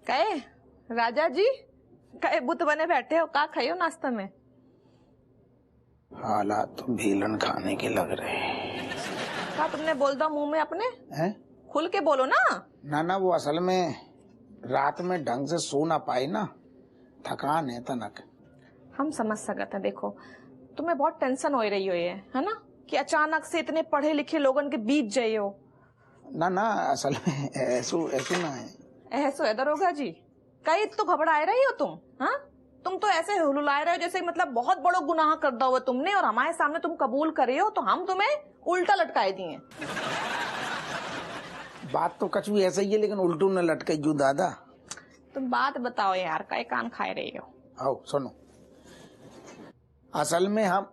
कहे राजा जी, कहे बुत बने बैठे हो, का खाइयो नाश्ता में? हालात तो भीलन खाने के लग रहे हैं। क्या तुमने बोल दो मुंह में अपने? हैं? खुल के बोलो ना। ना वो असल में रात में ढंग से सो ना पाए ना, थकान है तनक। हम समझ सकते हैं। देखो तुम्हें बहुत टेंशन हो रही हो ये, है ना, कि अचानक से इतने पढ़े लिखे लोगों के बीच जाए हो। ना असल में ऐसो ना है। ऐसो है दरोगा जी, कई तो घबराए रही हो तुम। हाँ, तुम तो ऐसे हुलुलाए रहे हो जैसे मतलब बहुत बड़ो गुनाह कर दो हुआ तुमने, और हमारे सामने तुम कबूल करे हो तो हम तुम्हें उल्टा लटकाए दिए। बात तो कछ भी ऐसा ही है, लेकिन उल्टू न लटके जू दादा। तुम बात बताओ यार, कई कान खाए रही हो। आओ सुनो, असल में हम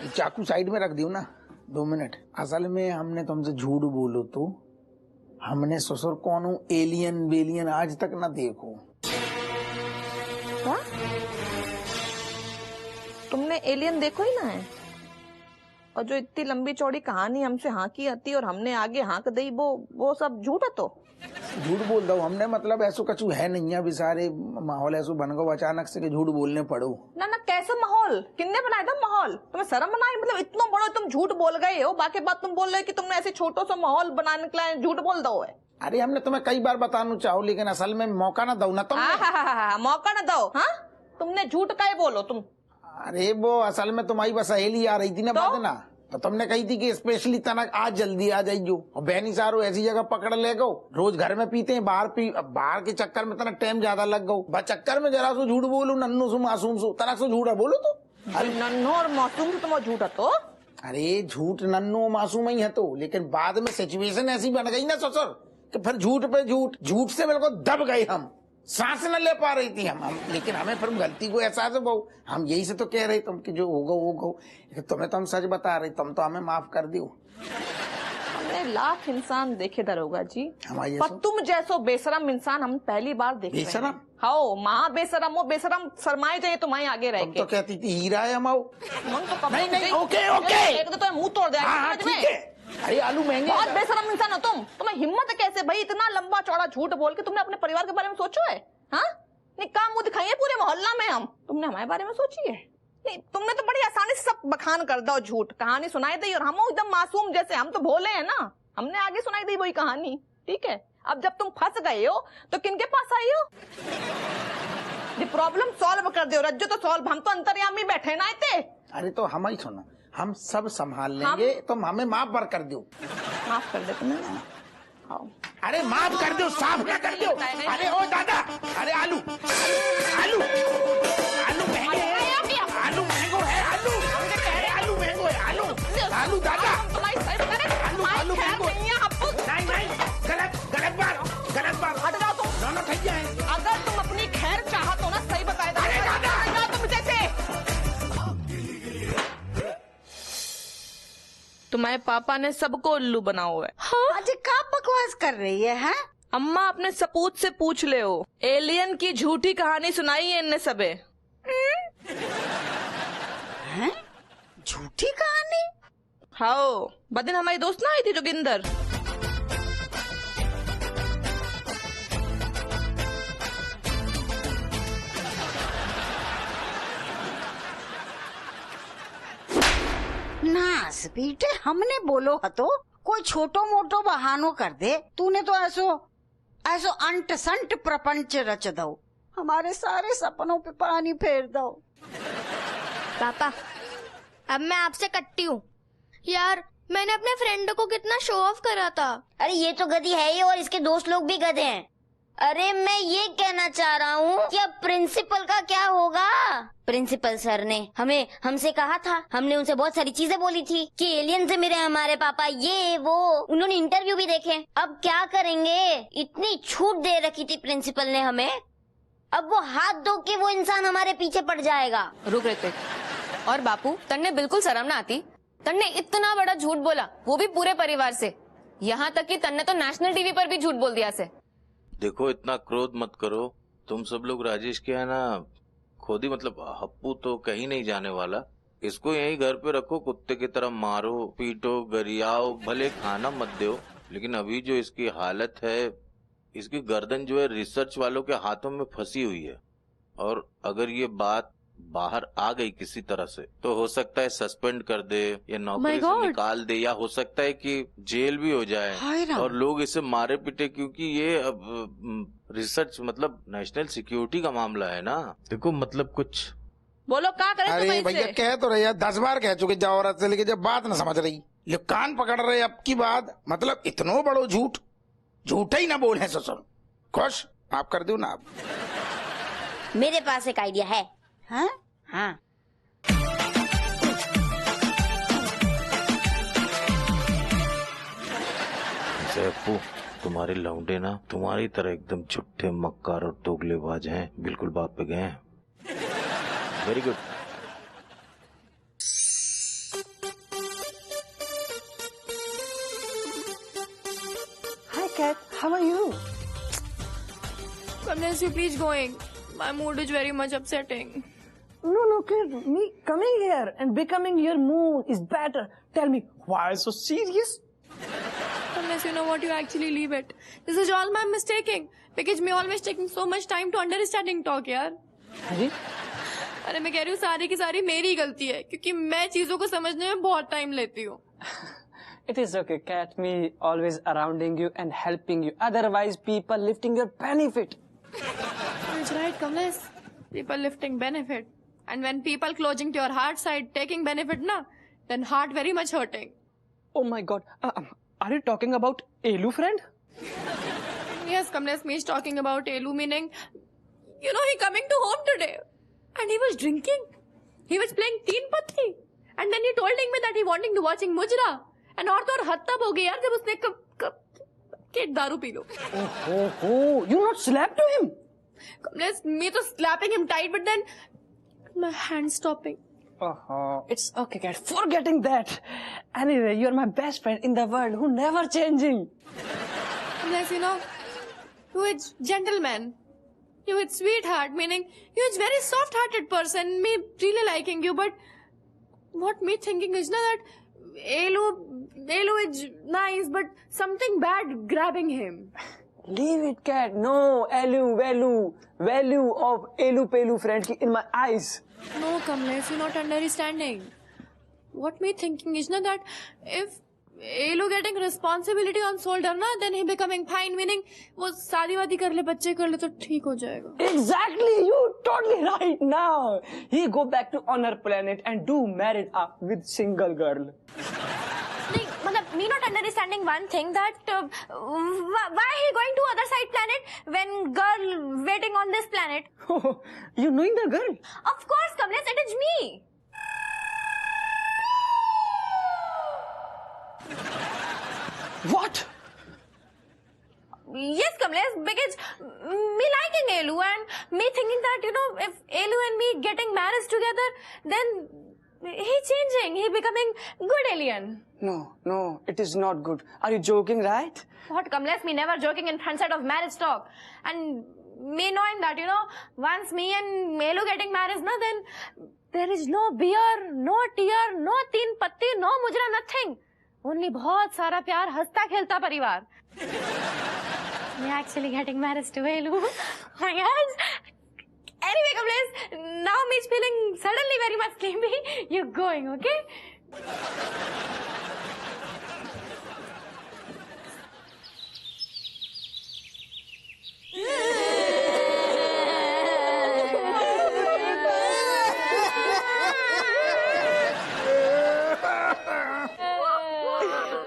चाकू साइड में रख दियो ना, 2 मिनट। असल में हमने तुमसे झूठ बोलो तो हमने ससुर कौन एलियन बेलियन आज तक ना देखो। क्या? तुमने एलियन देखो ही ना है? और जो इतनी लंबी चौड़ी कहानी हमसे हाँ की आती और हमने आगे हाँक दी, वो सब झूठ है। तो झूठ बोल दो हमने, मतलब ऐसो कछु है नहीं है। बेचारे माहौल ऐसो बन गो अचानक से कि झूठ बोलने पड़ो। ना कैसे माहौल? किन्ने बनाया था माहौल? तुम्हें शर्म बनाई? मतलब इतना बड़ा तुम झूठ बोल गए हो, बाकी बात तुम बोल रहे हो कि तुमने ऐसे छोटो सा माहौल बनाने के लिए झूठ बोल दो है। अरे हमने तुम्हें कई बार बताना चाहो, लेकिन असल में मौका ना दो ना तुम। मौका ना दो? हाँ, तुमने झूठ का बोलो तुम। अरे वो असल में तुम्हारी बस सहेली आ रही थी ना बाद ना, तो तुमने कही थी कि स्पेशली तनक आज जल्दी आ जाइयो। और बहनी सारो ऐसी जगह पकड़ ले गो, रोज घर में पीते हैं, बाहर के चक्कर में तनक टाइम ज्यादा लग गो। बस चक्कर में जरा सो झूठ बोलू, नन्नू सो मासूम सो तनक सो झूठा बोलो तो। नन्नू और मासूम से तुम झूठा तो? अरे झूठ नन्नू मासूम ही है तो, लेकिन बाद में सिचुएशन ऐसी बन गई ना ससुर कि फिर झूठ पे झूठ से बिल्कुल दब गए हम, सांस न ले पा रही थी हम। लेकिन हमें फिर गलती को एहसास है बहु, हम यही से तो कह रहे तुम कि जो होगा वो तुम्हें तो हम सच बता रहे, तुम तो हमें माफ कर दियो। हमने लाख इंसान देखे दरोगा जी, हमारे पर तुम जैसो बेशरम इंसान हम पहली बार देख रहे हैं। बेशरम? हाँ, महा बेशरम हो, बेशरम शर्माए जाए तुम्हारे आगे रह के। तो कहती थी हीरा है हम। नहीं, ओके तो मुंह तोड़ दिया। अरे आलू महंगे। बहुत बेशरम इंसान हो तुम। तुम्हें हिम्मत कैसे भाई इतना लंबा चौड़ा झूठ बोल के? तुमने अपने परिवार के बारे में सोचो है? हाँ, नहीं काम मुंह दिखाई है पूरे मोहल्ला में हम, तुमने हमारे बारे में सोची है? नहीं, तुमने तो बड़ी आसानी से सब बखान कर दो, झूठ कहानी सुनाई दी, और हम एकदम मासूम जैसे, हम तो भोले हैं ना, हमने आगे सुनाई दी वही कहानी। ठीक है, अब जब तुम फंस गए हो तो किनके पास आई हो? ये प्रॉब्लम सॉल्व कर दो रज्जो, तो सॉल्व, हम तो अंतर्यामी बैठे ना इतने। अरे तो हम ही सुनो, हम सब संभाल लेंगे, तुम हमें माफ पर कर दो। माफ कर दे तुम्हें? अरे माफ कर दो, साफ ना कर दो। अरे ओ दादा, अरे आलू आलू आलू महंगे है, आलू महंगो है, आलू महंगो है, आलू दादा, आलू महंगो है। नहीं, गलत बात हट जाओ तुम, दोनों ठैया है। अगर तुम अपनी खैर चाहत हो ना, सही बताए तुम जैसे। तुम्हारे पापा ने सबको उल्लू बना हुआ है। हाँ? अजय क्या बकवास कर रही है? अम्मा अपने सपूत से पूछ ले हो, एलियन की झूठी कहानी सुनाई है इनने सबे। हैं? झूठी कहानी? हाँ, बदिन हमारी दोस्त ना आई थी जोगिंदर, नास बेटे, हमने बोलो हतो कोई छोटो मोटो बहानो कर दे, तूने तो ऐसो अंट संट प्रपंच रच दो, हमारे सारे सपनों पे पानी फेर दो। पापा, अब मैं आपसे कट्टी हूँ यार, मैंने अपने फ्रेंड को कितना शो ऑफ करा था। अरे ये तो गधी है ही, और इसके दोस्त लोग भी गधे हैं। अरे मैं ये कहना चाह रहा हूँ कि अब प्रिंसिपल का क्या होगा? प्रिंसिपल सर ने हमसे कहा था, हमने उनसे बहुत सारी चीजें बोली थी कि एलियन से मिले हमारे पापा, ये वो, उन्होंने इंटरव्यू भी देखे। अब क्या करेंगे? इतनी छूट दे रखी थी प्रिंसिपल ने हमें, अब वो हाथ धो के वो इंसान हमारे पीछे पड़ जाएगा। रुक ऋतिक, और बापू तन्ने बिल्कुल शर्म ना आती? तन्ने इतना बड़ा झूठ बोला, वो भी पूरे परिवार से, यहाँ तक कि तन्ने तो नेशनल टीवी पर भी झूठ बोल दिया से। देखो इतना क्रोध मत करो, तुम सब लोग राजेश के है ना, खुद ही मतलब हप्पू तो कहीं नहीं जाने वाला, इसको यहीं घर पे रखो, कुत्ते की तरह मारो पीटो गरियाओ, भले खाना मत दो, लेकिन अभी जो इसकी हालत है इसकी गर्दन जो है रिसर्च वालों के हाथों में फंसी हुई है, और अगर ये बात बाहर आ गई किसी तरह से तो हो सकता है सस्पेंड कर दे या नौकरी से निकाल दे, या हो सकता है कि जेल भी हो जाए और लोग इसे मारे पीटे, क्योंकि ये अब रिसर्च मतलब नेशनल सिक्योरिटी का मामला है ना। देखो मतलब कुछ बोलो क्या करें। अरे भैया कह तो रहे 10 बार कह चुके जाओ औरत से, लेकिन जब बात न समझ रही ले कान पकड़ रहे अब की बात। मतलब इतनो बड़ो झूठ, झूठा ही ना बोल है ससुर। खुश आप कर दो ना आप। मेरे पास एक आइडिया है। हैं? हाँ, अप्पू तुम्हारे लौंडे ना तुम्हारी तरह एकदम झूठे मक्कार और दोगलेबाज हैं, बिल्कुल बात पे गए हैं। Very good. Hi Kat, how are you? Kamlesh, you please going. My mood is very much upsetting. No, Kat, me coming here and becoming your mood is better. Tell me, why so serious? Unless you know what, you actually leave it. This is all my mistaking. Because me always taking so much time to understanding talk, यार. अरे अरे मैं कह रही हूँ सारी की सारी मेरी ही गलती है, क्योंकि मैं चीजों को समझने में बहुत टाइम लेती हूँ. it is okay, Kat. Me always surrounding you and helping you. Otherwise, people lifting your benefit. That's right, Kamlesh. People lifting benefit. And when people closing to your heart side taking benefit, na, then heart very much hurting. Oh my God. Are you talking about Elu friend? Yes, Kamlesh, me is talking about Elu, meaning, you know, he coming to home today. And he was drinking. He was playing Teen Patti. And then he told me that he wanting to watching Mujra. And और तो और हद तब हो गई यार जब उसने कब दारू P low. Oh, you not slapped to him? Kamlesh, me तो slapping him tight, but then my hand stopping. It's okay, Kat. Forgetting that. Anyway, you're my best friend in the world who never changing. Kamlesh, you know, you is gentleman. You is sweetheart, meaning you is very soft-hearted person. Me really liking you, but what me thinking is na that Elu is nice, but something bad grabbing him. Leave it, Kat. No value of Elu Pelu friend in my eyes. No, Kamlesh, you're not understanding. What me thinking is na that if Elu getting responsibility on shoulder na, then he becoming fine, meaning वो शादी वादी कर ले, बच्चे कर ले तो ठीक हो जाएगा. Exactly, you totally right now. He go back to honor planet and do married up with single girl. नहीं, मतलब me not understanding one thing that why he going to other side planet when girl waiting on this planet? You knowing the girl? Of course, Kamlesh, it is me. What? Yes, Kamlesh, because me liking Elu and me thinking that, you know, if Elu and me getting married together, then he changing, he becoming good alien. No, it is not good. Are you joking, right? What, Kamlesh, me never joking in front side of marriage talk. And me knowing that, you know, once me and Elu getting married, na, then there is no beer, no tear, no teen patti, no mujra, nothing. Only बहुत सारा प्यार, हंसता खेलता परिवार. Me actually getting married to Elu. Oh my God. Anyway, Kamlesh, now me is feeling suddenly very much sleepy. You're going, okay?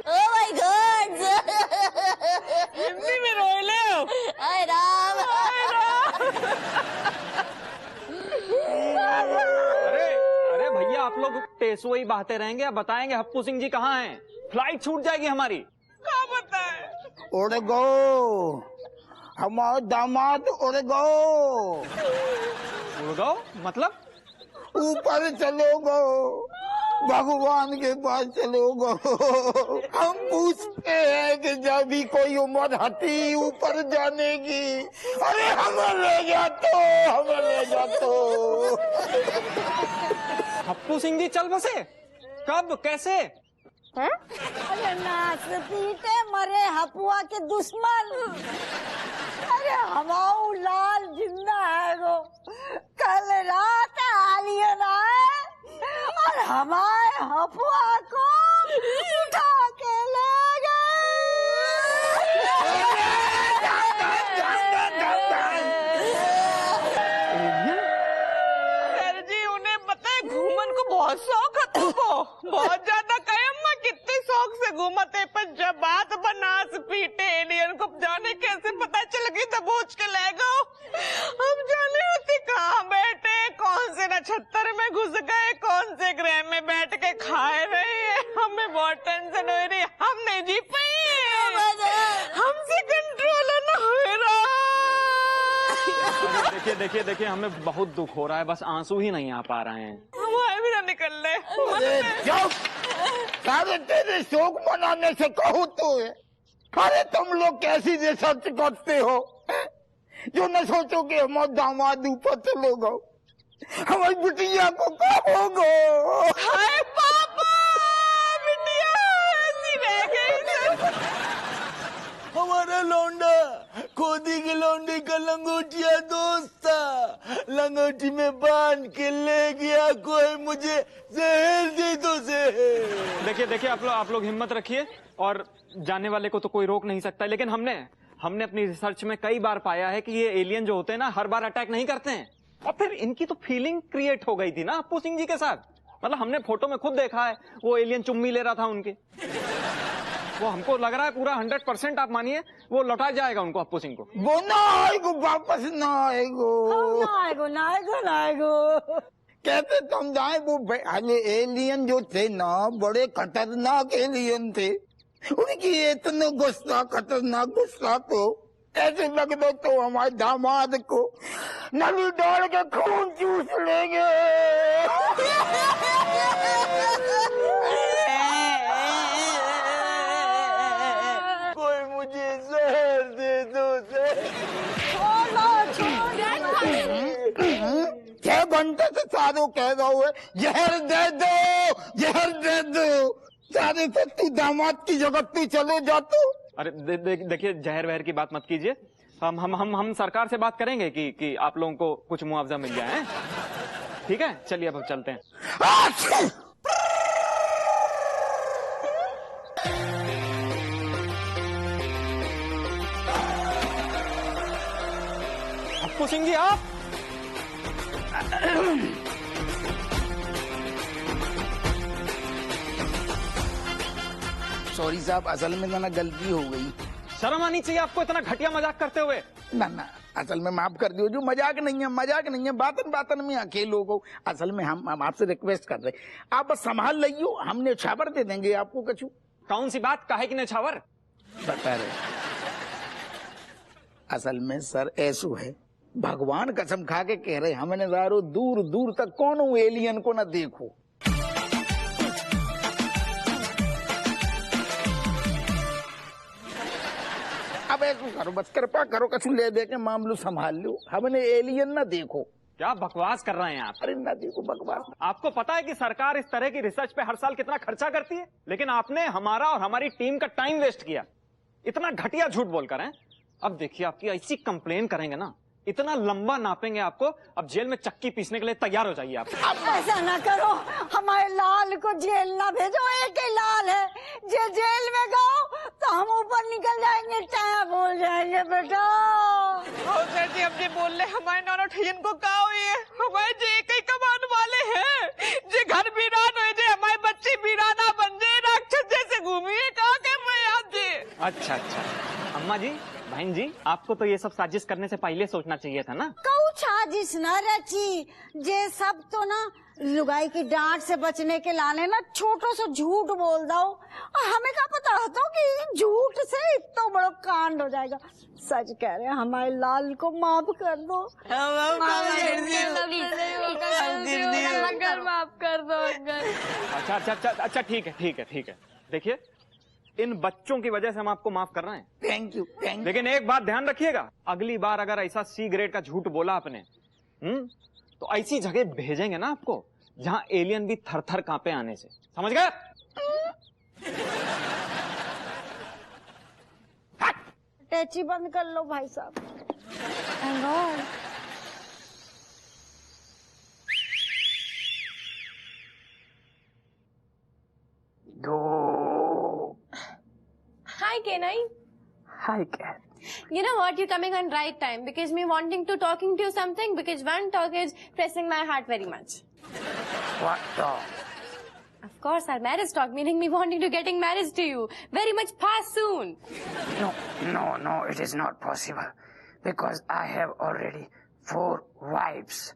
Oh my God! Hindi में रोए ले. हाय राम! अरे भैया, आप लोग टेसो ही बहाते रहेंगे या बताएंगे हप्पू सिंह जी कहाँ हैं? फ्लाइट छूट जाएगी हमारी. क्या बताए? उड़ गो हमारा दामाद उड़ गो. उड़ गो मतलब? ऊपर चलो गो, भगवान के पास चलो गो. हम पूछते हैं कि जब भी कोई उम्र हटी ऊपर जाने की, अरे हमें ले जा तो. हप्पू सिंह जी चल बसे? कब, कैसे? हैं? अरे नाच पीटे मरे हपुआ के दुश्मन। अरे हमाऊ लाल जिंदा है वो, कल रात आलियन आए और हमारे हपुआ को उठा के ले सर जी उन्हें पता है घूमन को बहुत शौक है तुमको, बहुत ज्यादा कयम्मा कितने शौक से घूमते, पर जब बात बनास पीटे एलियन को जाने कैसे पता चल गई दबोच के ले गो। हम जाने होती कहाँ बैठे, कौन से नक्षत्र में घुस गए, कौन से ग्रह में बैठ के खाए रहे हैं। हमें बहुत टेंशन हो रही है, हम नहीं जी पाए, हमसे कंट्रोल न हो रहा। देखिए देखिए देखिए, हमें बहुत दुख हो रहा है, बस आंसू ही नहीं आ पा रहे हैं। हमारे भी ना निकल रहे। सारे तेरे शौक मनाने से कहूँ तो है। अरे तुम लोग कैसी रिसर्च करते हो जो न सोचो कि हमारे दामाद ऊपर चलो गो, हमारी बिटिया को कहोगे। हाय पापा, बिटिया ऐसी रह गई। हमारा लौंडा खोदी की लौंडी का लंगोटिया दोस्त था, लंगोटी में बांध के ले गया, कोई मुझे जहर दे दो जहर। देखिए देखिए, आप लोग हिम्मत रखिए, और जाने वाले को तो कोई रोक नहीं सकता, लेकिन हमने अपनी रिसर्च में कई बार पाया है कि ये एलियन जो होते हैं ना, हर बार अटैक नहीं करते हैं। और फिर इनकी तो फीलिंग क्रिएट हो गई थी ना अप्पू सिंह जी के साथ, मतलब हमने फोटो में खुद देखा है वो एलियन चुम्मी ले रहा था उनके। वो हमको लग रहा है पूरा 100% आप मानिए वो लौटा जाएगा उनको, अप्पू सिंह को। वो ना आएगो, वापस ना आएगो, ना आएगो। कहते तुम जाए वो एलियन जो थे ना, बड़े खतरनाक एलियन थे। उनकी इतने गुस्सा, खतरनाक गुस्सा तो ऐसे लग दो तो हमारे दामाद को नली डाल के खून चूस लेंगे। कोई मुझे जहर दे दो छह घंटे से सारों कह रहा हुआ जहर दे दो, जहर दे दो। सारे से तू दामाद की जगह तू चले जा तो। अरे देखिए, जहर वहर की बात मत कीजिए, हम सरकार से बात करेंगे कि आप लोगों को कुछ मुआवजा मिल जाए। ठीक है, चलिए अब चलते हैं। अप्पू सिंह जी आप सॉरी साहब, असल में ना गलती हो गई। शर्म आनी चाहिए आपको इतना घटिया मजाक करते हुए। ना असल में माफ कर दियो, जो मजाक नहीं है, मजाक नहीं है, बातन बातन में अकेले को। असल में हम आपसे रिक्वेस्ट कर रहे, आप बस संभाल लियो, हम न्यौछावर दे देंगे आपको कछु। कौन सी बात, काहे की न्यौछावर? बता रहे असल में सर ऐसो है, भगवान कसम खा के कह रहे, हमने दारो दूर दूर तक कौन एलियन को न देखो। अब ऐसा करो, बस कृपा करो, कछु ले दे के मामलो संभाल लो, हमने एलियन ना देखो। क्या बकवास कर रहे हैं आप? अरे ना देखो बकवास। आपको पता है कि सरकार इस तरह की रिसर्च पे हर साल कितना खर्चा करती है, लेकिन आपने हमारा और हमारी टीम का टाइम वेस्ट किया, इतना घटिया झूठ बोलकर। हैं अब देखिए, आपकी ऐसी कंप्लेन करेंगे ना, इतना लंबा नापेंगे आपको, अब जेल में चक्की पीसने के लिए तैयार हो जाइए आप। अब ऐसा ना करो, हमारे लाल को जेल ना भेजो, एक ही लाल है, जेल में गो तो हम ऊपर निकल जाएंगे, टैप हो जाएंगे बेटा। सर जी, अब ये बोल रहे हमारे नाना ठैयन को का हुई है, हमारे जे कई कमान वाले हैं, जे घर वीरान हो जे हमारे बच्चे वीराना बन जाए, राक्षस जैसे घूमिए, कहा के मैं आप जी। अच्छा अच्छा, अम्मा जी, बहन जी, आपको तो ये सब साजिश करने से पहले सोचना चाहिए था ना। कऊ साजिश न रची, जे सब तो ना लुगाई की डांट से बचने के लाने ना छोटो सो झूठ बोल दो, और हमें क्या पता होता कि झूठ से इतना बड़ा कांड हो जाएगा। सच कह रहे हैं, हमारे लाल को माफ कर दो। माफ कर दो अंकल। अच्छा अच्छा अच्छा अच्छा, ठीक है ठीक है ठीक है। देखिए, इन बच्चों की वजह से हम आपको माफ कर रहे हैं। Thank you thank you. लेकिन एक बात ध्यान रखिएगा, अगली बार अगर ऐसा सी ग्रेड का झूठ बोला आपने, तो ऐसी जगह भेजेंगे ना आपको जहां एलियन भी थर थर कांपे आने से, समझ गए? टैची बंद कर लो भाई साहब। Thank God. Hi, Kenai. Hi, cat. You know what? You're coming on right time because me wanting to talking to you something because one talk is pressing my heart very much. What dog? Of course, our marriage talk, meaning me wanting to getting married to you very much past soon. No, it is not possible. Because I have already 4 wives,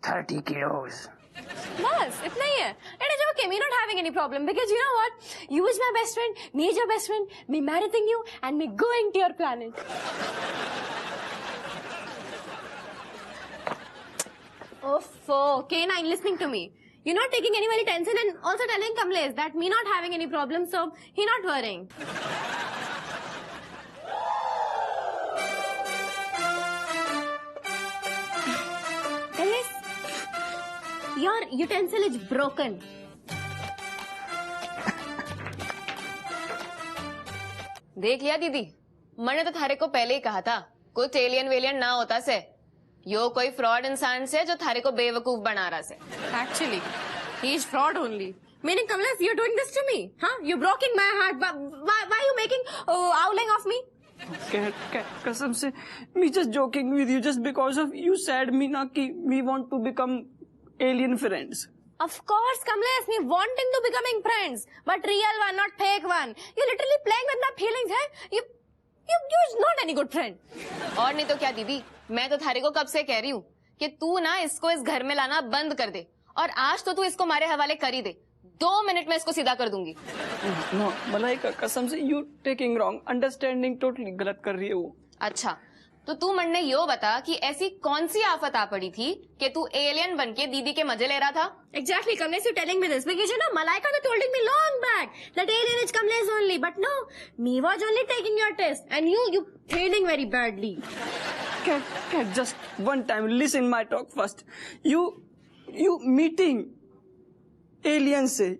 30 kiddos. बस इतना ही है. It is okay. Me not having any problem because you know what? You is my best friend, me is your best friend, me marrying you and me going to your planet. Oh, K9, listening to me. You're not taking any tension and also telling Kamlesh that me not having any problem, so he not worrying. Kamlesh, your utensil is broken. देख लिया दीदी, मैंने तो थारे को पहले ही कहा था कुछ एलियन वेलियन ना होता से, यो कोई फ्रॉड इंसान से जो थारे को बेवकूफ बना रहा से. Actually, he is fraud only. Meaning, Kamlesh, you're doing this to me, huh? You're breaking my heart. Why are you making owling of me? Cat, कसम से, me just joking with you just because of you said me na ki me want to become alien friends. Of course, Kamlesh, me wanting to becoming friends, but real one, not fake one. You're literally playing with my feelings, huh? You're not any good friend. और नहीं तो क्या दीदी, मैं तो थारे को कब से कह रही हूँ कि तू ना इसको इस घर में लाना बंद कर दे और आज तो तू इसको हमारे हवाले कर ही दे. 2 मिनट में इसको सीधा कर दूंगी. No, मलाइका कसम से you taking wrong, understanding totally गलत कर रही है वो. अच्छा, तो तू मन ने यो बता कि ऐसी कौन सी आफत आ पड़ी थी कि तू एलियन बनके दीदी के मजे ले रहा था. Exactly, Kamlesh, you're telling me this because you know Malaika told me long back that alien is Kamlesh only, but no, me was only taking your test and you failing very badly. Cat, just one time listen my talk first. You meeting alien से,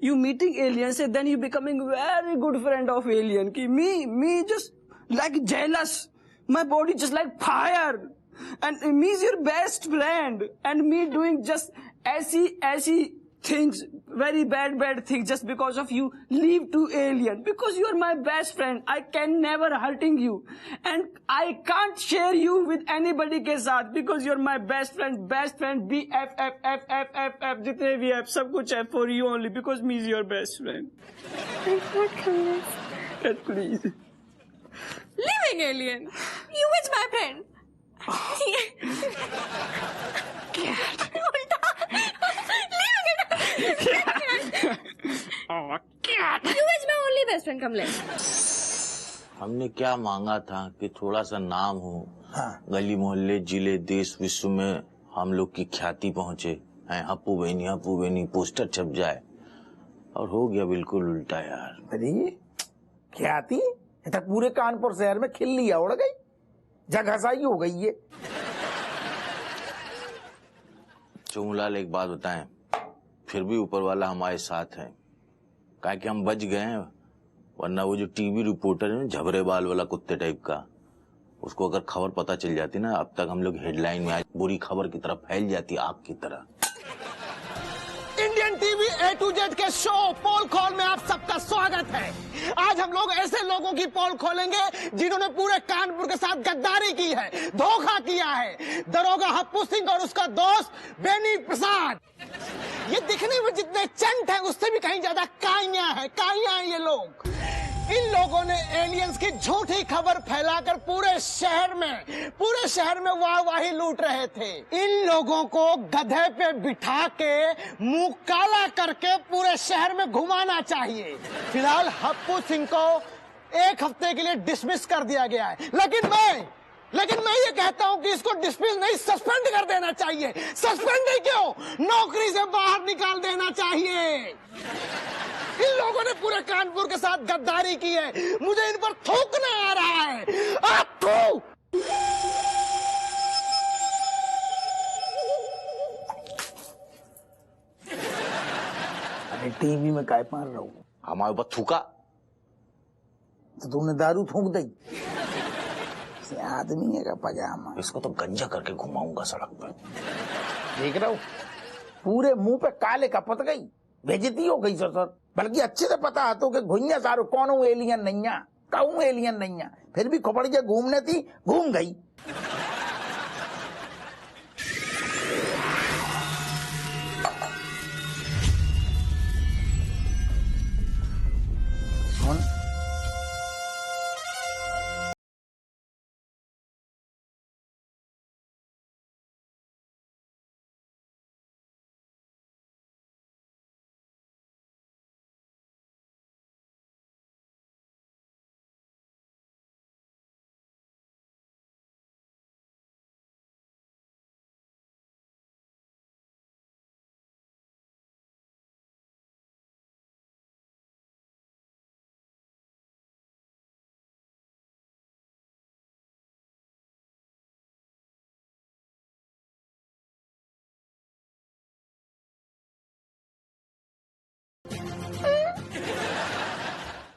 then you becoming very good friend of alien. Ki me just like jealous. My body just like fire. And me is your best friend. And me doing just ऐसी things, very bad things just because of you leave to alien. Because you are my best friend. I can never hurting you. And I can't share you with anybody के साथ because you're my best friend, BFF, जितने भी हैं, सब कुछ है for you only because me is your best friend. What, Kamlesh? Please. Leaving alien. You was my friend. Oh, cat. You is my only best friend, Kamlesh. हमने क्या मांगा था कि थोड़ा सा नाम हो, गली मोहल्ले जिले देश विश्व में हम लोग की ख्याति पहुंचे. हप्पू बहनी पोस्टर छप जाए और हो गया बिल्कुल उल्टा यार. अरे ख्याति तक पूरे कानपुर शहर में खिल्लियां उड़ गई, जगहसाई हो गई है. चोमलाल एक बात बताएं, फिर भी ऊपर वाला हमारे साथ है. काहे कि हम बच गए हैं, वरना वो जो टीवी रिपोर्टर है झबरे बाल वाला कुत्ते टाइप का, उसको अगर खबर पता चल जाती ना, अब तक हम लोग हेडलाइन में आज बुरी खबर की तरफ फैल जाती आग की तरह. Indian TV A to Z के शो पोल खोल में आप सबका स्वागत है. आज हम लोग ऐसे लोगों की पोल खोलेंगे जिन्होंने पूरे कानपुर के साथ गद्दारी की है, धोखा किया है. दरोगा हप्पू सिंह और उसका दोस्त बेनी प्रसाद. ये दिखने में जितने चंट हैं उससे भी कहीं ज्यादा काइयां हैं ये लोग. इन लोगों ने एलियंस की झूठी खबर फैलाकर पूरे शहर में वाहवाही लूट रहे थे. इन लोगों को गधे पे बिठा के मुंह काला करके पूरे शहर में घुमाना चाहिए. फिलहाल हप्पू सिंह को 1 हफ्ते के लिए डिसमिस कर दिया गया है, लेकिन मैं ये कहता हूं कि इसको डिसमिस नहीं, सस्पेंड कर देना चाहिए. सस्पेंड ही क्यों, नौकरी से बाहर निकाल देना चाहिए. इन लोगों ने पूरे कानपुर के साथ गद्दारी की है, मुझे इन पर थूकना आ रहा है. आप थू. अरे टीवी में काय मार रहा हूँ. हमारे ऊपर थूका तो तूने दारू थूक दी। आदमी है का पजामा। इसको तो गंजा करके घुमाऊंगा सड़क पर। देख रहा हूँ पूरे मुंह पे काले कपत गई, बेइज्जती हो गई सर। बल्कि अच्छे से पता है तो कि घुइया सारो कौन हूँ एलियन नहीं, कहूँ एलियन नहीं, फिर भी खोपड़ी के घूमने थी, घूम गई।